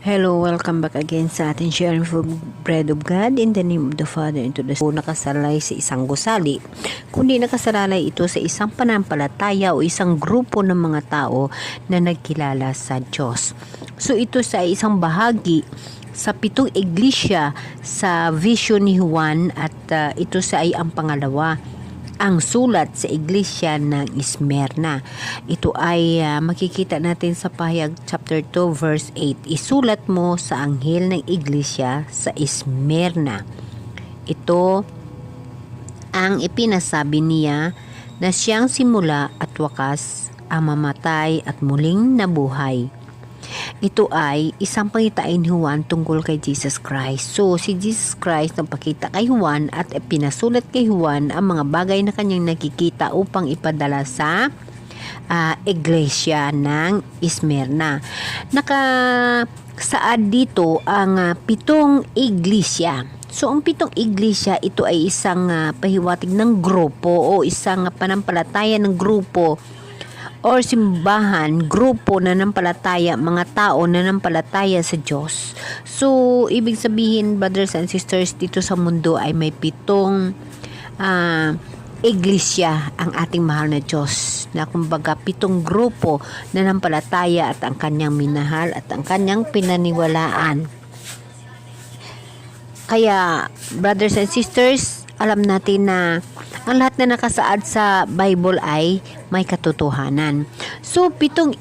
Hello, welcome back again sa ating sharing from Bread of God in the name of the Father and to the Son. Nakasalay sa isang gusali, kundi nakasalalay ito sa isang panampalataya o isang grupo ng mga tao na nagkilala sa Diyos. So ito sa isang bahagi sa 7 iglesia sa vision ni Juan at ito sa ay ang pangalawa. Ang sulat sa iglesia ng Smyrna. Ito ay makikita natin sa pahayag chapter 2 verse 8. Isulat mo sa anghel ng iglesia sa Smyrna. Ito ang ipinasabi niya na siyang simula at wakas, ang mamatay at muling nabuhay. Ito ay isang pangitain ni Juan tungkol kay Jesus Christ. So, si Jesus Christ nagpakita kay Juan at pinasulat kay Juan ang mga bagay na kanyang nakikita upang ipadala sa iglesia ng Smyrna. Nakasaad dito ang 7 iglesia. So, ang 7 iglesia, ito ay isang pahiwatig ng grupo o isang panampalataya ng grupo or simbahan, grupo na nanampalataya, mga tao na nanampalataya sa Diyos. So, ibig sabihin, brothers and sisters, dito sa mundo ay may 7 iglesia ang ating mahal na Diyos. Na kumbaga, 7 grupo na nanampalataya at ang kanyang minahal at ang kanyang pinaniwalaan. Kaya, brothers and sisters, alam natin na ang lahat na nakasaad sa Bible ay may katotohanan. So, 7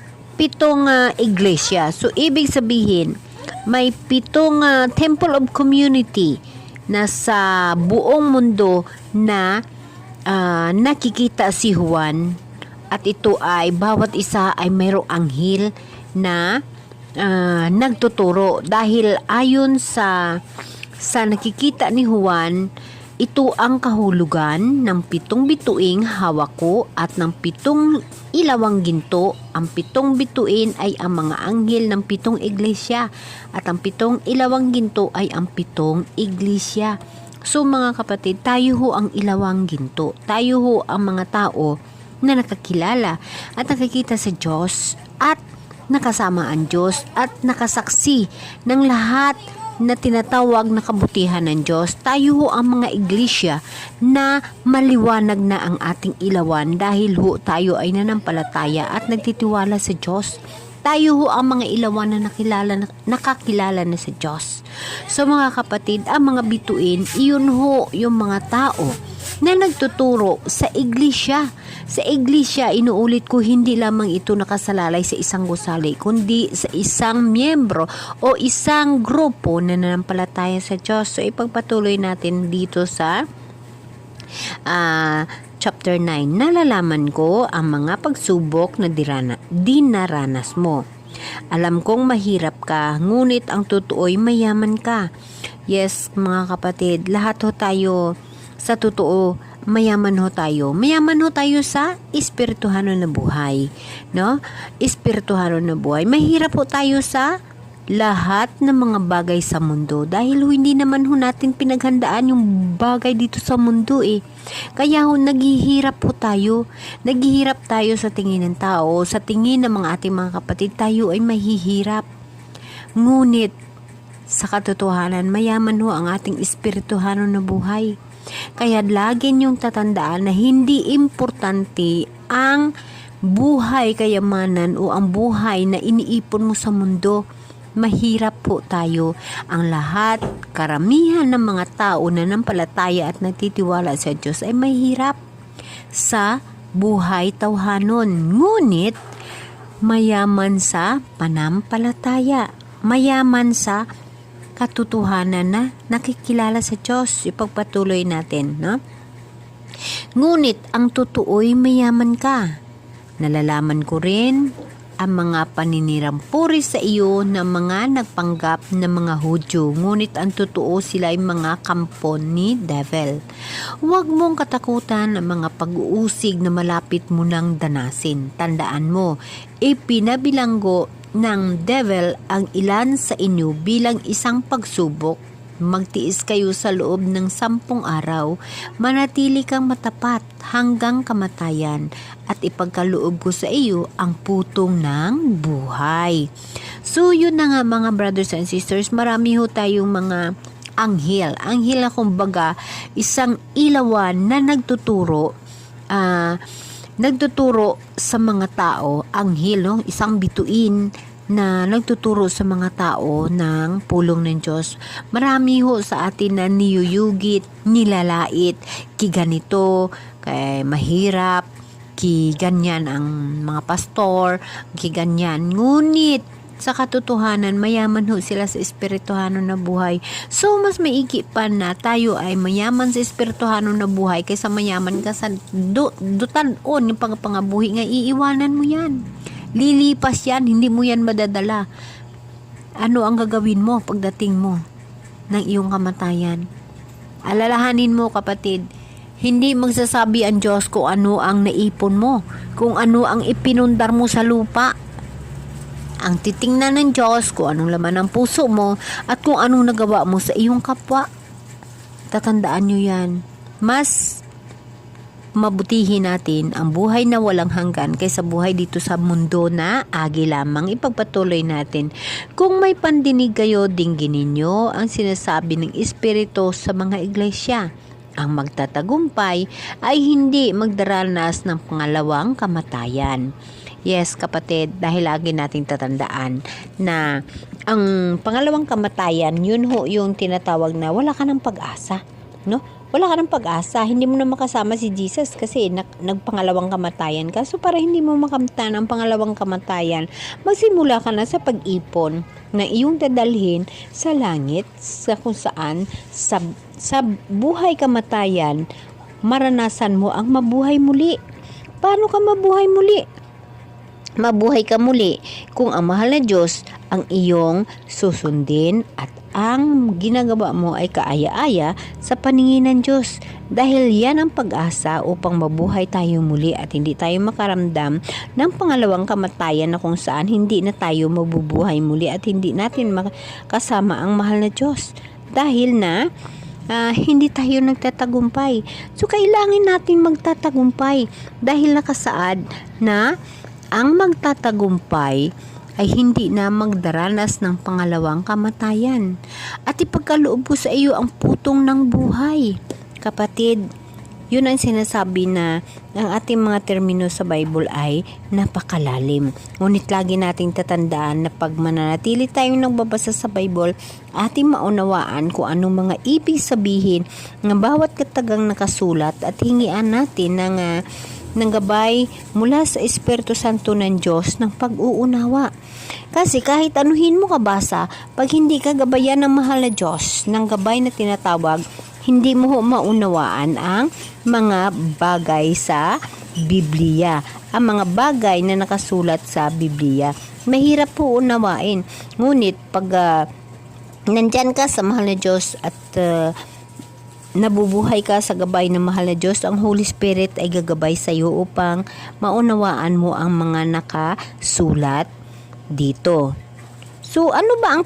iglesia. So, ibig sabihin, may 7 temple of community na sa buong mundo na nakikita si Juan. At ito ay, bawat isa ay mayroong anghel na nagtuturo. Dahil ayon sa nakikita ni Juan, ito ang kahulugan ng 7 bituing hawak ko at ng 7 ilawang ginto. Ang 7 bituin ay ang mga anghel ng 7 iglesia at ang 7 ilawang ginto ay ang 7 iglesia. So mga kapatid, tayo ho ang ilawang ginto. Tayo ho ang mga tao na nakakilala at nakikita sa Diyos at nakasama ang Diyos at nakasaksi ng lahat na tinatawag na kabutihan ng Diyos. Tayo ho ang mga iglesia na maliwanag na ang ating ilawan dahil ho tayo ay nanampalataya at nagtitiwala sa Diyos. Tayo ho ang mga ilawan na nakakilala na sa Diyos. So mga kapatid, ang mga bituin, iyon ho yung mga tao na nagtuturo sa iglesia. Sa iglesia, inuulit ko, hindi lamang ito nakasalalay sa isang gusali, kundi sa isang miyembro o isang grupo na nanampalataya sa Diyos. So, ipagpatuloy natin dito sa chapter 9. Nalalaman ko ang mga pagsubok na dinaranas mo. Alam kong mahirap ka, ngunit ang totoo'y mayaman ka. Yes, mga kapatid, lahat ho tayo sa totoo, mayaman ho tayo. Mayaman ho tayo sa espirituhano na buhay. No? Espirituhano na buhay. Mahirap ho tayo sa lahat ng mga bagay sa mundo. Dahil hindi naman ho natin pinaghandaan yung bagay dito sa mundo eh. Kaya ho naghihirap ho tayo. Naghihirap tayo sa tingin ng tao. Sa tingin ng mga ating mga kapatid, tayo ay mahihirap. Ngunit, sa katotohanan, mayaman ho ang ating espirituhano na buhay. Kaya lagi niyong tatandaan na hindi importante ang buhay kayamanan o ang buhay na iniipon mo sa mundo. Mahirap po tayo. Ang lahat, karamihan ng mga tao na nanampalataya at nagtitiwala sa Diyos ay mahirap sa buhay tawhanon. Ngunit, mayaman sa panampalataya. Mayaman sa katotohanan na nakikilala sa Diyos. Ipagpatuloy natin, no? Ngunit ang totoo'y mayaman ka. Nalalaman ko rin ang mga paninirampuri sa iyo ng mga nagpanggap na mga Hudyo. Ngunit ang totoo sila ay mga kampon ni devil. Huwag mong katakutan ang mga pag-uusig na malapit mo nang danasin. Tandaan mo, ipinabilanggo ng devil ang ilan sa inyo bilang isang pagsubok. Magtiis kayo sa loob ng 10 araw, manatili kang matapat hanggang kamatayan, at ipagkaloob ko sa iyo ang putong ng buhay. So, yun na nga mga brothers and sisters, marami ho tayong mga anghel. Anghel na kumbaga, isang ilawan na nagtuturo sa mga tao, anghel, no? Isang bituin na nagtuturo sa mga tao ng pulong ng Diyos. Marami ho sa atin na niyuyugit, nilalait, ganito, kay mahirap, ganyan ang mga pastor, ganyan. Ngunit, sa katotohanan, mayaman ho sila sa espirituhano na buhay. So, mas maigi pa na tayo ay mayaman sa espirituhano na buhay kaysa mayaman ka sa dutanon, yung pangabuhi nga, iiwanan mo yan. Lilipas yan, hindi mo yan madadala. Ano ang gagawin mo pagdating mo ng iyong kamatayan? Alalahanin mo, kapatid, hindi magsasabi ang Diyos kung ano ang naipon mo, kung ano ang ipinundar mo sa lupa. Ang titingnan ng Diyos kung anong laman ng puso mo at kung anong nagawa mo sa iyong kapwa. Tatandaan nyo yan. Mas mabutihin natin ang buhay na walang hanggan kaysa buhay dito sa mundo na agi lamang. Ipagpatuloy natin. Kung may pandinig kayo, dinggin ninyo ang sinasabi ng Espiritu sa mga iglesia. Ang magtatagumpay ay hindi magdaranas ng pangalawang kamatayan. Yes, kapatid, dahil lagi nating tatandaan na ang pangalawang kamatayan, yun ho yung tinatawag na wala ka ng pag-asa, no? Wala ka ng pag-asa, hindi mo na makasama si Jesus kasi nagpangalawang kamatayan ka. So para hindi mo makamtan ang pangalawang kamatayan, magsimula ka na sa pag-ipon na iyong dadalhin sa langit, sa kung saan sa buhay kamatayan, maranasan mo ang mabuhay muli. Paano ka mabuhay muli? Mabuhay ka muli kung ang mahal na Diyos ang iyong susundin at ang ginagawa mo ay kaaya-aya sa paningin ng Diyos. Dahil yan ang pag-asa upang mabuhay tayo muli at hindi tayo makaramdam ng pangalawang kamatayan na kung saan hindi na tayo mabubuhay muli at hindi natin makasama ang mahal na Diyos. Dahil na hindi tayo nagtatagumpay. So, kailangan natin magtatagumpay dahil nakasaad na ang magtatagumpay ay hindi na magdaranas ng pangalawang kamatayan. At ipagkaloob ko sa iyo ang putong ng buhay. Kapatid, yun ang sinasabi na ang ating mga termino sa Bible ay napakalalim. Ngunit lagi nating tatandaan na pag mananatili tayong nagbabasa sa Bible, ating maunawaan kung anong mga ibig sabihin ng bawat katagang nakasulat at hingian natin ng gabay mula sa Espiritu Santo ng Diyos ng pag-uunawa. Kasi kahit anuhin mo kabasa, pag hindi ka gabayan ng mahal na Diyos, ng gabay na tinatawag, hindi mo maunawaan ang mga bagay sa Biblia. Ang mga bagay na nakasulat sa Biblia. Mahirap po unawain. Ngunit pag nandyan ka sa mahal na Diyos at nabubuhay ka sa gabay ng mahal na Diyos, ang Holy Spirit ay gagabay sa iyo upang maunawaan mo ang mga nakasulat dito. So ano ba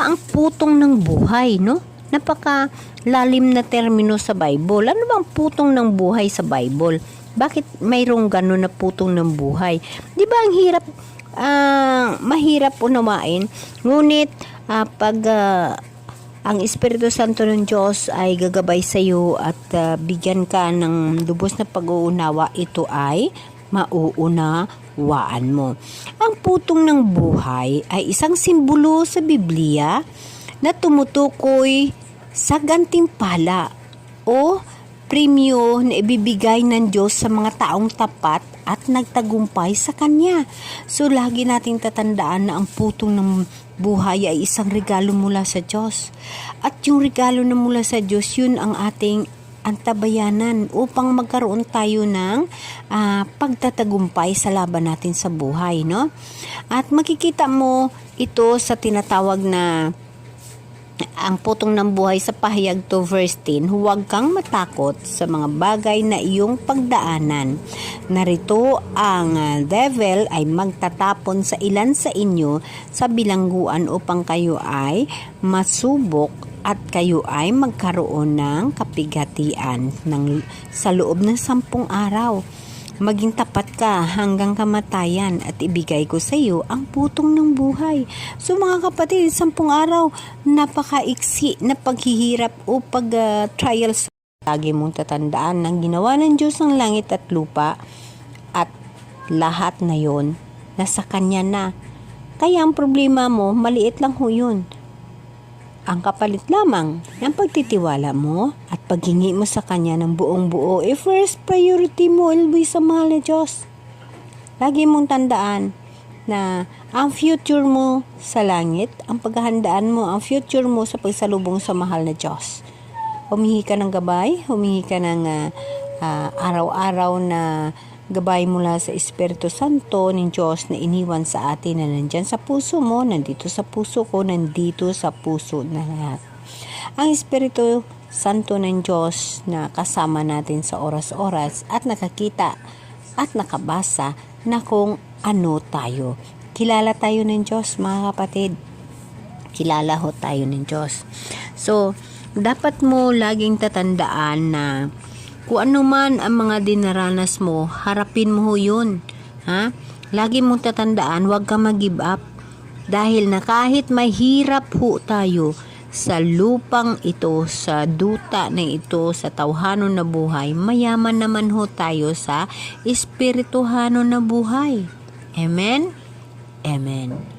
ang putong ng buhay, no? Napaka lalim na termino sa Bible. Ano ba ang putong ng buhay sa Bible? Bakit mayroong gano'n na putong ng buhay? Di ba ang hirap, mahirap unawain? Ngunit pag ang Espiritu Santo ng Diyos ay gagabay sa iyo at bigyan ka ng lubos na pag-uunawa, ito ay mauunawaan mo. Ang putong ng buhay ay isang simbolo sa Biblia na tumutukoy sa gantimpala o premyo na ibibigay ng Diyos sa mga taong tapat at nagtagumpay sa Kanya. So, lagi nating tatandaan na ang putong ng buhay ay isang regalo mula sa Diyos. At yung regalo na mula sa Diyos, yun ang ating antabayanan upang magkaroon tayo ng pagtatagumpay sa laban natin sa buhay, no? At makikita mo ito sa tinatawag na ang putong ng buhay sa pahayag 2 verse 10, huwag kang matakot sa mga bagay na iyong pagdaanan. Narito ang devil ay magtatapon sa ilan sa inyo sa bilangguan upang kayo ay masubok at kayo ay magkaroon ng kapighatian sa loob ng 10 araw. maging tapat ka hanggang kamatayan at ibigay ko sa iyo ang putong ng buhay. So mga kapatid, 10 araw, napakaiksi na paghihirap o pag-trials. Lagi mong tatandaan ng ginawa ng Diyos ng langit at lupa at lahat na yon nasa Kanya na. Kaya ang problema mo, maliit lang ho yun. Ang kapalit lamang ng pagtitiwala mo at paghingi mo sa Kanya ng buong buo, first priority mo always sa mahal na Diyos. Lagi mong tandaan na ang future mo sa langit, ang paghahandaan mo, ang future mo sa pagsalubong sa mahal na Diyos. Humingi ka ng gabay, humingi ka ng araw-araw na gabay mula sa Espiritu Santo ng Diyos na iniwan sa atin na nandyan sa puso mo, nandito sa puso ko, nandito sa puso na lahat. Ang Espiritu Santo ng Diyos na kasama natin sa oras-oras at nakakita at nakabasa na kung ano tayo. Kilala tayo ng Diyos, mga kapatid. Kilala ho tayo ng Diyos. So, dapat mo laging tatandaan na kung ano man ang mga dinaranas mo, harapin mo yun. Ha? Lagi mong tatandaan, huwag ka mag-give up. Dahil na kahit mahirap ho tayo sa lupang ito, sa duta na ito, sa tawhanon na buhay, mayaman naman ho tayo sa espirituhano na buhay. Amen? Amen.